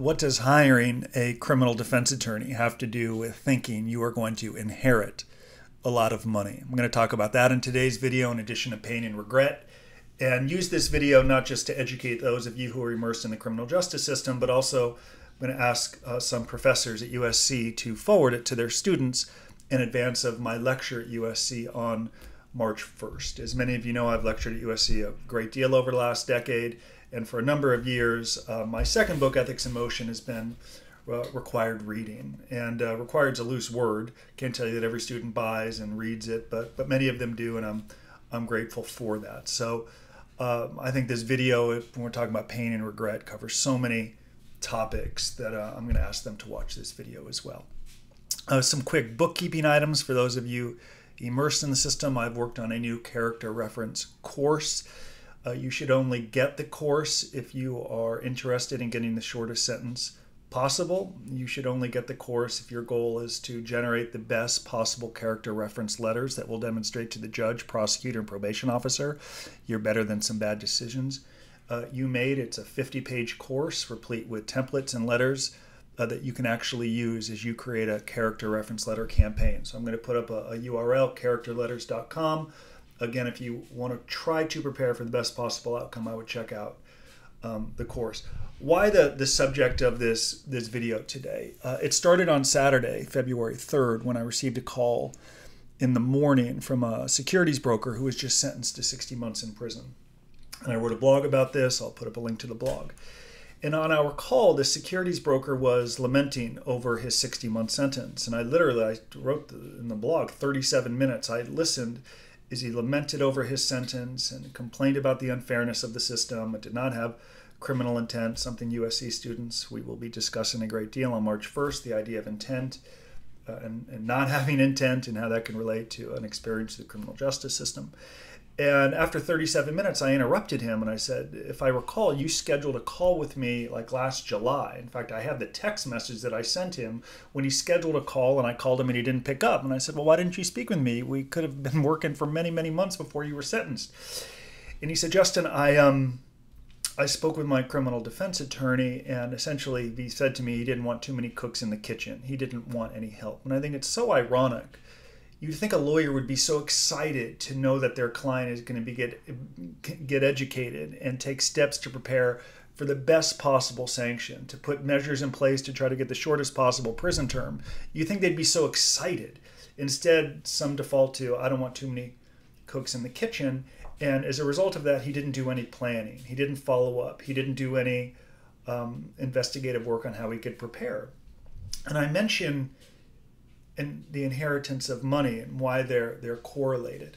what does hiring a criminal defense attorney have to do with thinking you are going to inherit a lot of money? I'm going to talk about that in today's video, in addition to pain and regret, and use this video not just to educate those of you who are immersed in the criminal justice system, but also I'm going to ask some professors at USC to forward it to their students in advance of my lecture at USC on March 1st. As many of you know, I've lectured at USC a great deal over the last decade, and for a number of years, my second book, Ethics in Motion, has been required reading. And required is a loose word. Can't tell you that every student buys and reads it, but many of them do, and I'm grateful for that. So I think this video, when we're talking about pain and regret, covers so many topics that I'm going to ask them to watch this video as well. Some quick bookkeeping items for those of you immersed in the system. I've worked on a new character reference course. You should only get the course if you are interested in getting the shortest sentence possible. You should only get the course if your goal is to generate the best possible character reference letters that will demonstrate to the judge, prosecutor, and probation officer you're better than some bad decisions you made. It's a 50-page course replete with templates and letters that you can actually use as you create a character reference letter campaign. So I'm going to put up a URL, characterletters.com. Again, if you want to try to prepare for the best possible outcome, I would check out the course. Why the subject of this video today? It started on Saturday, February 3rd, when I received a call in the morning from a securities broker who was just sentenced to 60 months in prison. And I wrote a blog about this. I'll put up a link to the blog. And on our call, the securities broker was lamenting over his 60-month sentence. And I wrote in the blog 37 minutes. I listened as he lamented over his sentence and complained about the unfairness of the system. It did not have criminal intent, something USC students we will be discussing a great deal on March 1st, the idea of intent and not having intent and how that can relate to an experience of the criminal justice system. And after 37 minutes, I interrupted him and I said, if I recall, you scheduled a call with me like last July. In fact, I have the text message that I sent him when he scheduled a call, and I called him and he didn't pick up. And I said, well, why didn't you speak with me? We could have been working for many, many months before you were sentenced. And he said, Justin, I spoke with my criminal defense attorney, and essentially he said to me he didn't want too many cooks in the kitchen. He didn't want any help. And I think it's so ironic. You'd think a lawyer would be so excited to know that their client is going to get educated and take steps to prepare for the best possible sanction, to put measures in place to try to get the shortest possible prison term. You think they'd be so excited. Instead, some default to, I don't want too many cooks in the kitchen. And as a result of that, he didn't do any planning. He didn't follow up. He didn't do any investigative work on how he could prepare. And I mentioned the inheritance of money and why they're correlated.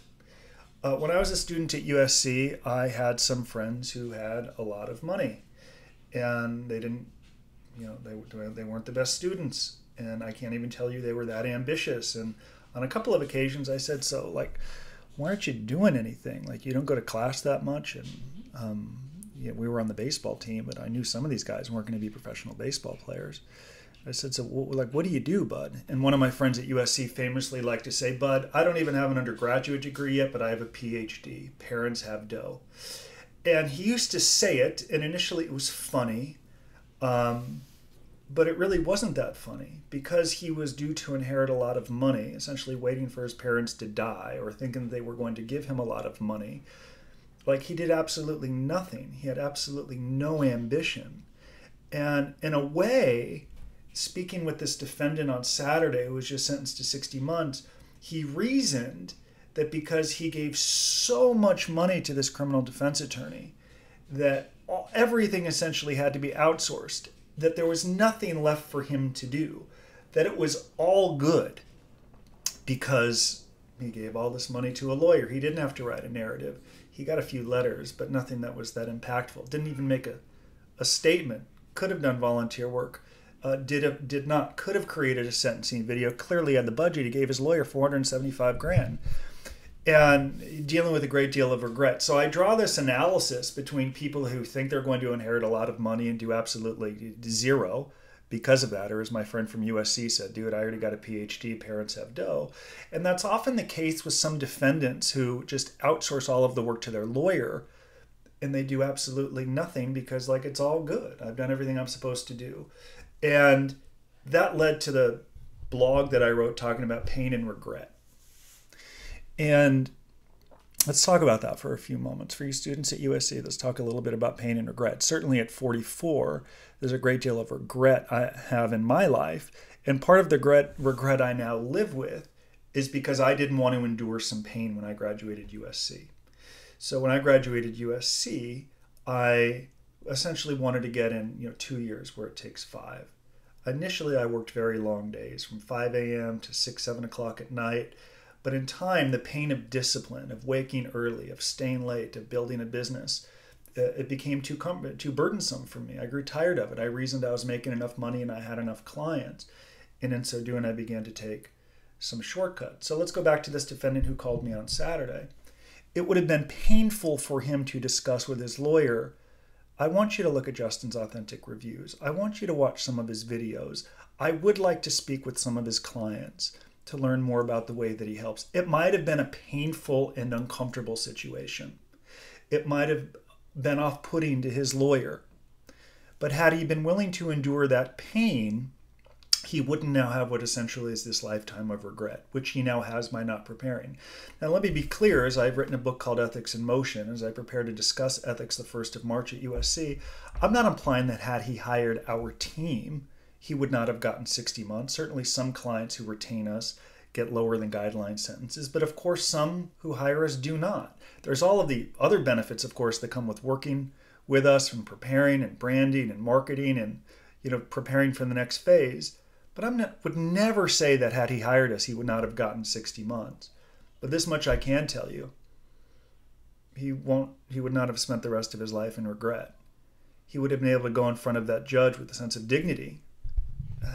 When I was a student at USC, I had some friends who had a lot of money, and they didn't, they weren't the best students, and I can't even tell you they were that ambitious. And on a couple of occasions, I said, so like, why aren't you doing anything? Like, you don't go to class that much, and we were on the baseball team, but I knew some of these guys weren't going to be professional baseball players. I said, so like, what do you do, bud? And one of my friends at USC famously liked to say, bud, I don't even have an undergraduate degree yet, but I have a PhD. Parents have dough. And he used to say it, and initially it was funny, but it really wasn't that funny, because he was due to inherit a lot of money, essentially waiting for his parents to die or thinking they were going to give him a lot of money. Like, he did absolutely nothing. He had absolutely no ambition. And in a way, speaking with this defendant on Saturday who was just sentenced to 60 months, he reasoned that because he gave so much money to this criminal defense attorney that everything essentially had to be outsourced, that there was nothing left for him to do, that it was all good because he gave all this money to a lawyer. He didn't have to write a narrative. He got a few letters, but nothing that was that impactful. Didn't even make a statement. Could have done volunteer work. Did not. Could have created a sentencing video. Clearly had the budget. He gave his lawyer $475,000. And dealing with a great deal of regret. So I draw this analysis between people who think they're going to inherit a lot of money and do absolutely zero because of that, or as my friend from USC said, dude, I already got a PhD, parents have dough. And that's often the case with some defendants who just outsource all of the work to their lawyer and they do absolutely nothing because like it's all good. I've done everything I'm supposed to do. And that led to the blog that I wrote talking about pain and regret. And let's talk about that for a few moments. For you students at USC, let's talk a little bit about pain and regret. Certainly at 44, there's a great deal of regret I have in my life. And part of the regret I now live with is because I didn't want to endure some pain when I graduated USC. So when I graduated USC, I essentially wanted to get in 2 years where it takes 5. Initially, I worked very long days from 5 a.m. to 6, 7 o'clock at night. But in time, the pain of discipline, of waking early, of staying late, of building a business, it became too burdensome for me. I grew tired of it. I reasoned I was making enough money and I had enough clients. And in so doing, I began to take some shortcuts. So let's go back to this defendant who called me on Saturday. It would have been painful for him to discuss with his lawyer, I want you to look at Justin's authentic reviews. I want you to watch some of his videos. I would like to speak with some of his clients to learn more about the way that he helps. It might have been a painful and uncomfortable situation. It might have been off-putting to his lawyer. But had he been willing to endure that pain, he wouldn't now have what essentially is this lifetime of regret, which he now has by not preparing. Now, let me be clear, as I've written a book called Ethics in Motion, as I prepare to discuss ethics the 1st of March at USC, I'm not implying that had he hired our team, he would not have gotten 60 months. Certainly some clients who retain us get lower than guideline sentences, but of course some who hire us do not. There's all of the other benefits, of course, that come with working with us, from preparing and branding and marketing and preparing for the next phase. But I would never say that had he hired us, he would not have gotten 60 months. But this much I can tell you. He would not have spent the rest of his life in regret. He would have been able to go in front of that judge with a sense of dignity,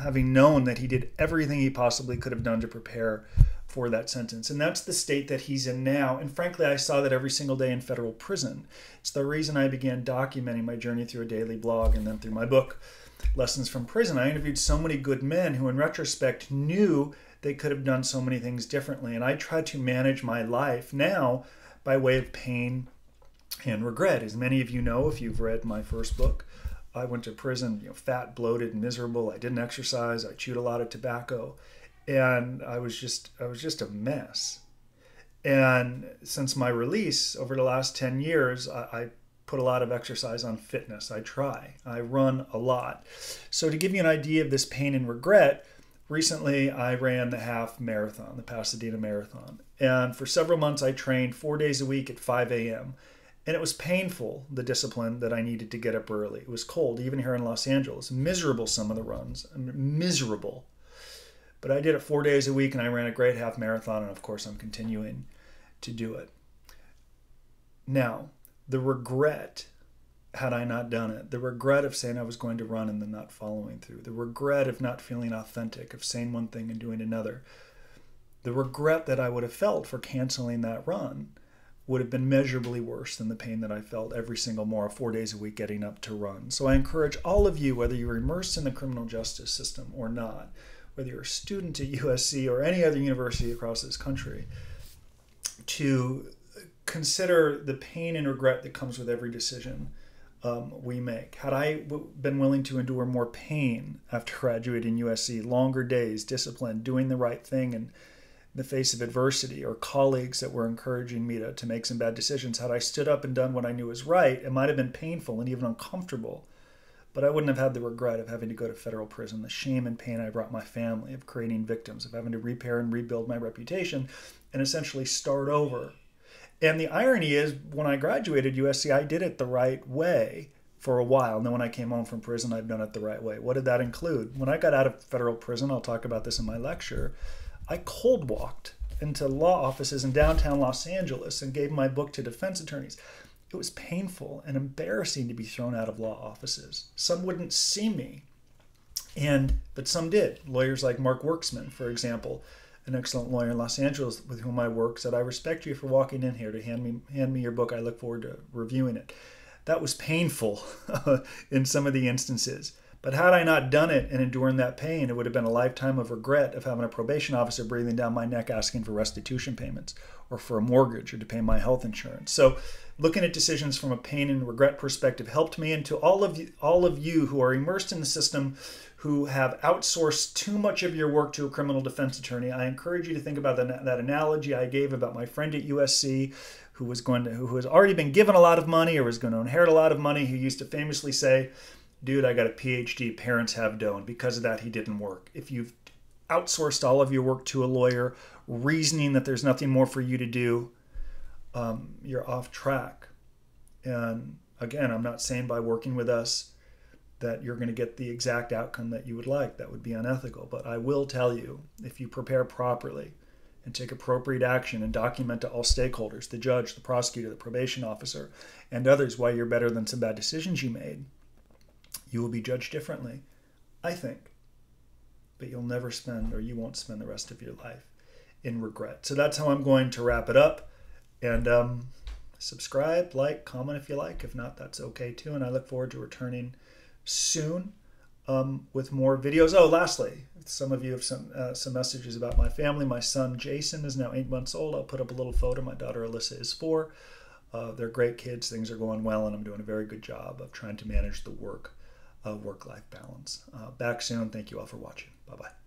having known that he did everything he possibly could have done to prepare for that sentence. And that's the state that he's in now. And frankly, I saw that every single day in federal prison. It's the reason I began documenting my journey through a daily blog and then through my book, Lessons from Prison. I interviewed so many good men who in retrospect knew they could have done so many things differently. And I try to manage my life now by way of pain and regret. As many of you know, if you've read my first book, I went to prison, fat, bloated, miserable. I didn't exercise. I chewed a lot of tobacco, and I was just a mess. And since my release over the last 10 years, I put a lot of exercise on fitness. I run a lot. So to give you an idea of this pain and regret, recently I ran the half marathon, the Pasadena Marathon. And for several months I trained 4 days a week at 5 a.m. And it was painful, the discipline that I needed to get up early. It was cold, even here in Los Angeles. Miserable, some of the runs. Miserable. But I did it 4 days a week, and I ran a great half marathon, and of course I'm continuing to do it. Now, the regret, had I not done it, the regret of saying I was going to run and then not following through, the regret of not feeling authentic, of saying one thing and doing another, the regret that I would have felt for canceling that run would have been measurably worse than the pain that I felt every single morning, 4 days a week, getting up to run. So I encourage all of you, whether you're immersed in the criminal justice system or not, whether you're a student at USC or any other university across this country, to consider the pain and regret that comes with every decision we make. Had I been willing to endure more pain after graduating USC, longer days, discipline, doing the right thing, and the face of adversity, or colleagues that were encouraging me to make some bad decisions, had I stood up and done what I knew was right, it might have been painful and even uncomfortable, but I wouldn't have had the regret of having to go to federal prison, the shame and pain I brought my family, of creating victims, of having to repair and rebuild my reputation and essentially start over. And the irony is, when I graduated USC, I did it the right way for a while. And then when I came home from prison, I've done it the right way. What did that include? When I got out of federal prison, I'll talk about this in my lecture, I cold walked into law offices in downtown Los Angeles and gave my book to defense attorneys. It was painful and embarrassing to be thrown out of law offices. Some wouldn't see me, but some did. Lawyers like Mark Worksman, for example, an excellent lawyer in Los Angeles with whom I work, said, "I respect you for walking in here to hand me your book. I look forward to reviewing it." That was painful in some of the instances. But had I not done it and enduring that pain, it would have been a lifetime of regret of having a probation officer breathing down my neck asking for restitution payments or for a mortgage or to pay my health insurance. So looking at decisions from a pain and regret perspective helped me. And to all of you who are immersed in the system, who have outsourced too much of your work to a criminal defense attorney, I encourage you to think about that analogy I gave about my friend at USC who has already been given a lot of money or was going to inherit a lot of money, who used to famously say, dude, I got a PhD, parents have dough, and because of that, he didn't work. If you've outsourced all of your work to a lawyer, reasoning that there's nothing more for you to do, you're off track. And again, I'm not saying by working with us that you're going to get the exact outcome that you would like. That would be unethical. But I will tell you, if you prepare properly and take appropriate action and document to all stakeholders, the judge, the prosecutor, the probation officer, and others, why you're better than some bad decisions you made, you will be judged differently, I think. But you'll never spend, or you won't spend the rest of your life in regret. So that's how I'm going to wrap it up. And subscribe, like, comment if you like. If not, that's okay too. And I look forward to returning soon with more videos. Oh, lastly, some of you have some messages about my family. My son Jason is now 8 months old. I'll put up a little photo. My daughter Alyssa is 4. They're great kids. Things are going well, and I'm doing a very good job of trying to manage the work-life balance. Back soon. Thank you all for watching. Bye-bye.